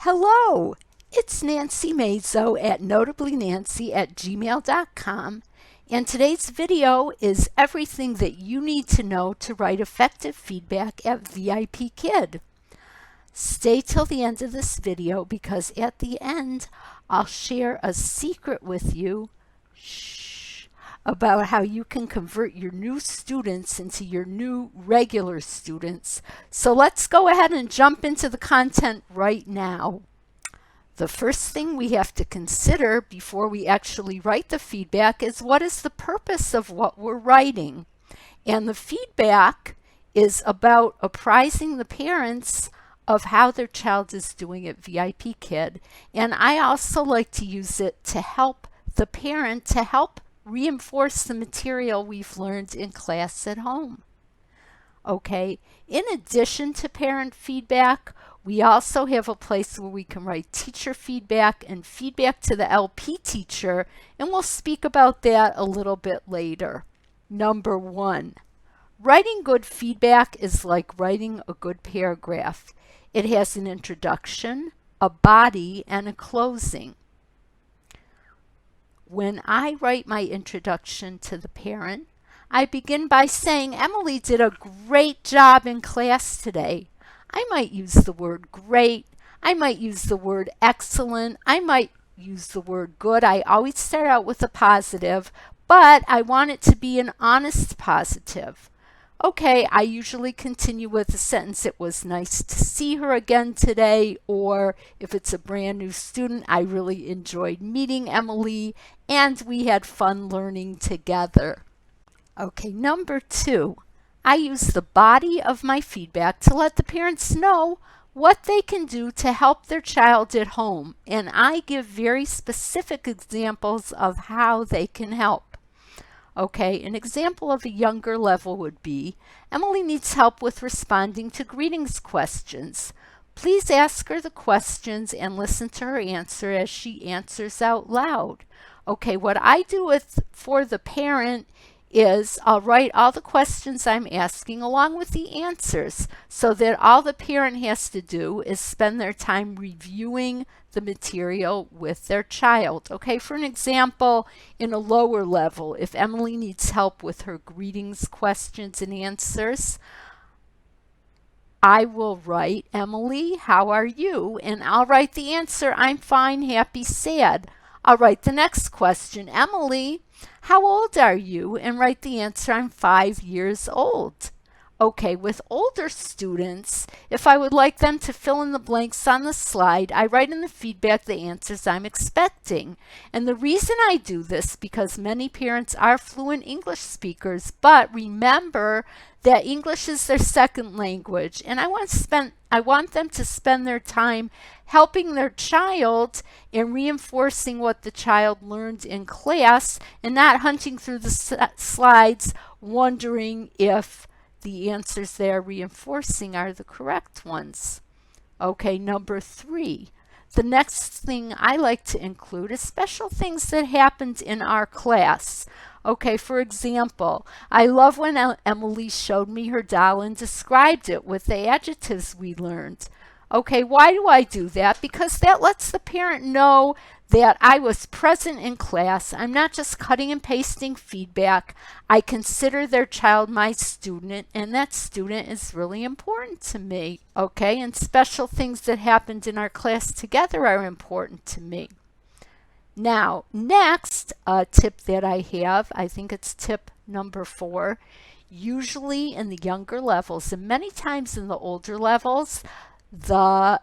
Hello, it's Nancy Mazo at notablynancy@gmail.com, and today's video is everything that you need to know to write effective feedback at VIPKid. Stay till the end of this video because at the end I'll share a secret with you about how you can convert your new students into your new regular students. So let's go ahead and jump into the content right now. The first thing we have to consider before we actually write the feedback is what is the purpose of what we're writing. And the feedback is about apprising the parents of how their child is doing at VIPKid. And I also like to use it to help the parent to help reinforce the material we've learned in class at home. Okay, in addition to parent feedback, we also have a place where we can write teacher feedback and feedback to the LP teacher, and we'll speak about that a little bit later. Number one, writing good feedback is like writing a good paragraph. It has an introduction, a body, and a closing. When I write my introduction to the parent, I begin by saying, Emily did a great job in class today. I might use the word great. I might use the word excellent. I might use the word good. I always start out with a positive, but I want it to be an honest positive. Okay, I usually continue with a sentence, it was nice to see her again today, or if it's a brand new student, I really enjoyed meeting Emily and we had fun learning together. Okay, number two, I use the body of my feedback to let the parents know what they can do to help their child at home, and I give very specific examples of how they can help. Okay, an example of a younger level would be, Emily needs help with responding to greetings questions. Please ask her the questions and listen to her answer as she answers out loud. Okay, what I do for the parent is I'll write all the questions I'm asking along with the answers so that all the parent has to do is spend their time reviewing the material with their child. Okay, for an example, in a lower level, if Emily needs help with her greetings questions and answers, I will write, Emily, how are you? And I'll write the answer, I'm fine, happy, sad. I'll write the next question, Emily, how old are you? And write the answer, I'm 5 years old. Okay, with older students, if I would like them to fill in the blanks on the slide, I write in the feedback the answers I'm expecting. And the reason I do this, because many parents are fluent English speakers, but remember that English is their second language, and I want them to spend their time helping their child and reinforcing what the child learned in class and not hunting through the slides wondering if the answers they're reinforcing are the correct ones. Okay, number three. The next thing I like to include is special things that happened in our class. Okay, for example, I love when Emily showed me her doll and described it with the adjectives we learned. Okay, why do I do that? Because that lets the parent know that I was present in class. I'm not just cutting and pasting feedback. I consider their child my student, and that student is really important to me. Okay, and special things that happened in our class together are important to me. Now, next tip that I have, I think it's tip number 4, usually in the younger levels and many times in the older levels, the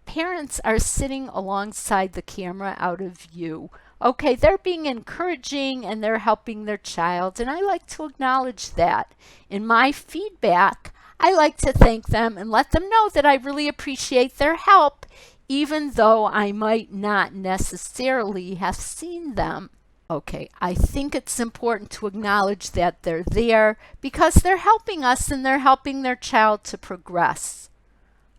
parents are sitting alongside the camera out of view. Okay, they're being encouraging and they're helping their child, and I like to acknowledge that. In my feedback, I like to thank them and let them know that I really appreciate their help, even though I might not necessarily have seen them. Okay, I think it's important to acknowledge that they're there because they're helping us and they're helping their child to progress.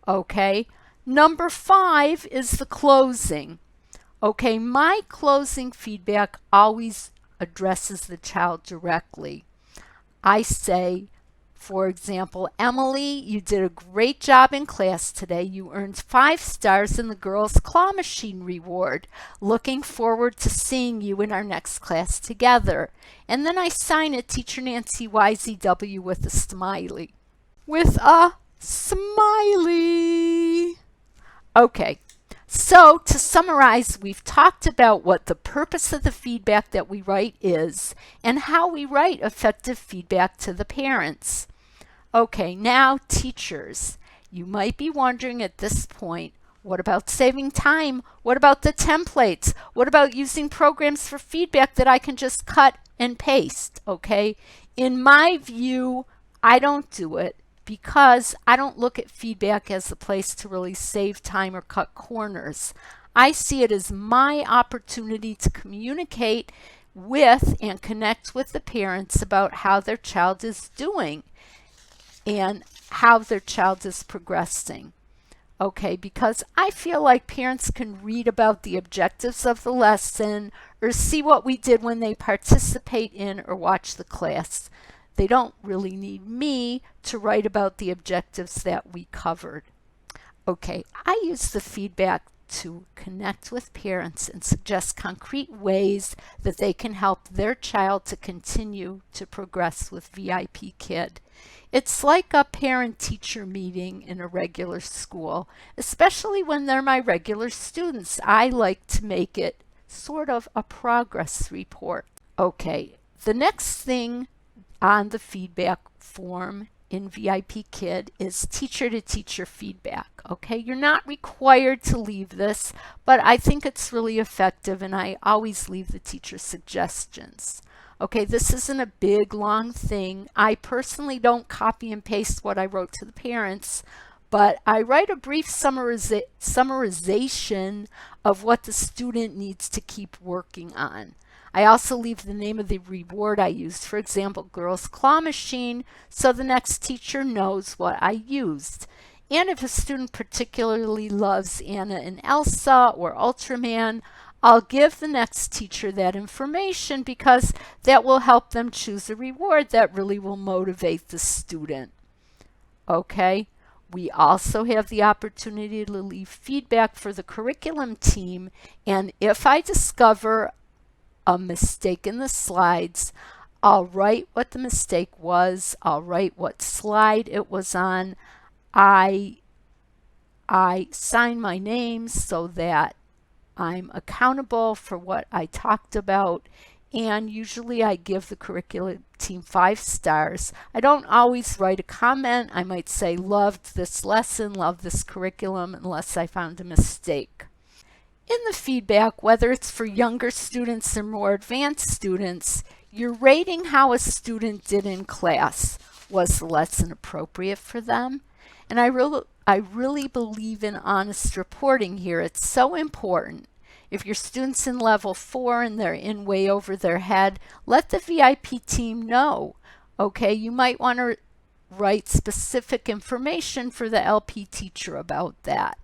Okay, number 5 is the closing. Okay, my closing feedback always addresses the child directly. I say, For example, Emily, you did a great job in class today. You earned 5 stars in the girls' claw machine reward. Looking forward to seeing you in our next class together. And then I sign it, Teacher Nancy YZW, with a smiley. With a smiley. Okay. So to summarize, we've talked about what the purpose of the feedback that we write is and how we write effective feedback to the parents. Okay, now teachers, you might be wondering at this point, what about saving time? What about the templates? What about using programs for feedback that I can just cut and paste? Okay, in my view, I don't do it because I don't look at feedback as a place to really save time or cut corners. I see it as my opportunity to communicate with and connect with the parents about how their child is doing and how their child is progressing. Okay, because I feel like parents can read about the objectives of the lesson or see what we did when they participate in or watch the class. They don't really need me to write about the objectives that we covered. Okay, I use the feedback to connect with parents and suggest concrete ways that they can help their child to continue to progress with VIPKid. It's like a parent-teacher meeting in a regular school, especially when they're my regular students. I like to make it sort of a progress report. Okay, the next thing on the feedback form in VIPKid is teacher-to-teacher feedback. Okay, you're not required to leave this, but I think it's really effective and I always leave the teacher suggestions. Okay, this isn't a big, long thing. I personally don't copy and paste what I wrote to the parents, but I write a brief summarization of what the student needs to keep working on. I also leave the name of the reward I used, for example, Girls Claw Machine, so the next teacher knows what I used. And if a student particularly loves Anna and Elsa or Ultraman, I'll give the next teacher that information because that will help them choose a reward that really will motivate the student. Okay? We also have the opportunity to leave feedback for the curriculum team, and if I discover a mistake in the slides, I'll write what the mistake was. I'll write what slide it was on. I sign my name so that I'm accountable for what I talked about, and usually I give the curriculum team 5 stars. I don't always write a comment. I might say loved this lesson, loved this curriculum, unless I found a mistake. In the feedback, whether it's for younger students or more advanced students, you're rating how a student did in class. Was the lesson appropriate for them? And I really believe in honest reporting here. It's so important. If your student's in level 4 and they're in way over their head, let the VIP team know. Okay, you might want to write specific information for the LP teacher about that.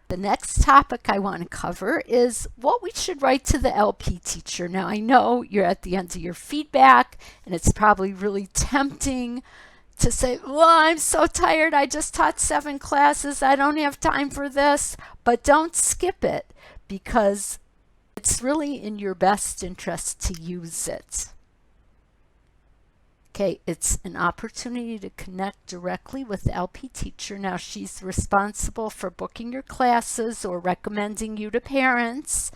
The next topic I want to cover is what we should write to the LP teacher. Now, I know you're at the end of your feedback, and it's probably really tempting to say, well, I'm so tired. I just taught 7 classes. I don't have time for this. But don't skip it because it's really in your best interest to use it. Okay, it's an opportunity to connect directly with the LP teacher. Now, she's responsible for booking your classes or recommending you to parents.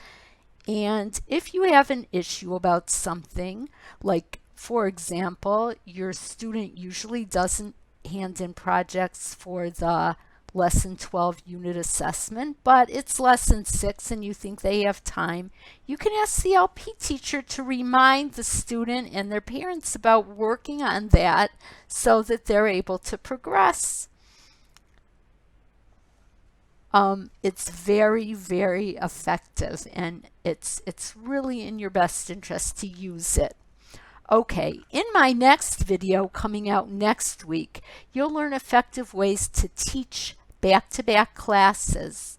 And if you have an issue about something, like, for example, your student usually doesn't hand in projects for the Lesson 12 unit assessment, but it's Lesson 6 and you think they have time, you can ask the LP teacher to remind the student and their parents about working on that so that they're able to progress. It's very, very effective, and it's really in your best interest to use it. Okay, in my next video coming out next week, you'll learn effective ways to teach back-to-back classes.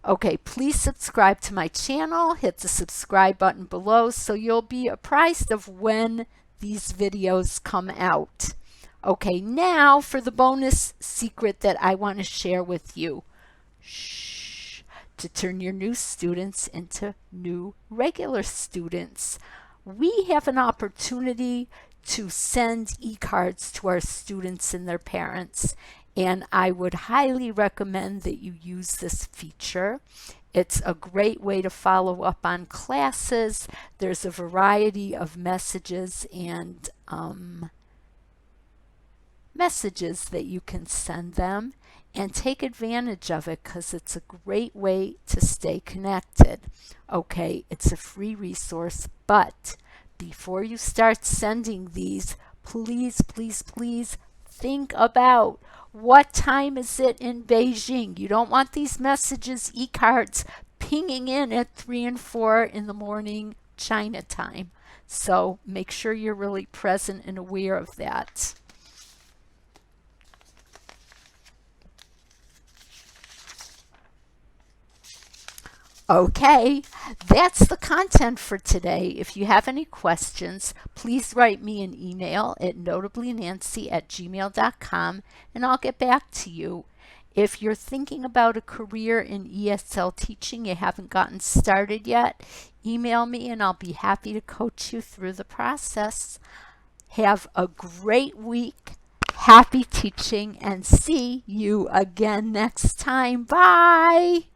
Okay, please subscribe to my channel, hit the subscribe button below so you'll be apprised of when these videos come out. Okay, now for the bonus secret that I want to share with you. Shh. To turn your new students into new regular students. We have an opportunity to send e-cards to our students and their parents, and I would highly recommend that you use this feature. It's a great way to follow up on classes. There's a variety of messages and messages that you can send them, and take advantage of it because it's a great way to stay connected. Okay, it's a free resource, but before you start sending these, please, please, please think about what time is it in Beijing. You don't want these messages, e-cards, pinging in at 3 and 4 in the morning China time. So make sure you're really present and aware of that. Okay, that's the content for today. If you have any questions, please write me an email at notablynancy@gmail.com and I'll get back to you. If you're thinking about a career in ESL teaching, you haven't gotten started yet, email me and I'll be happy to coach you through the process. Have a great week. Happy teaching and see you again next time. Bye.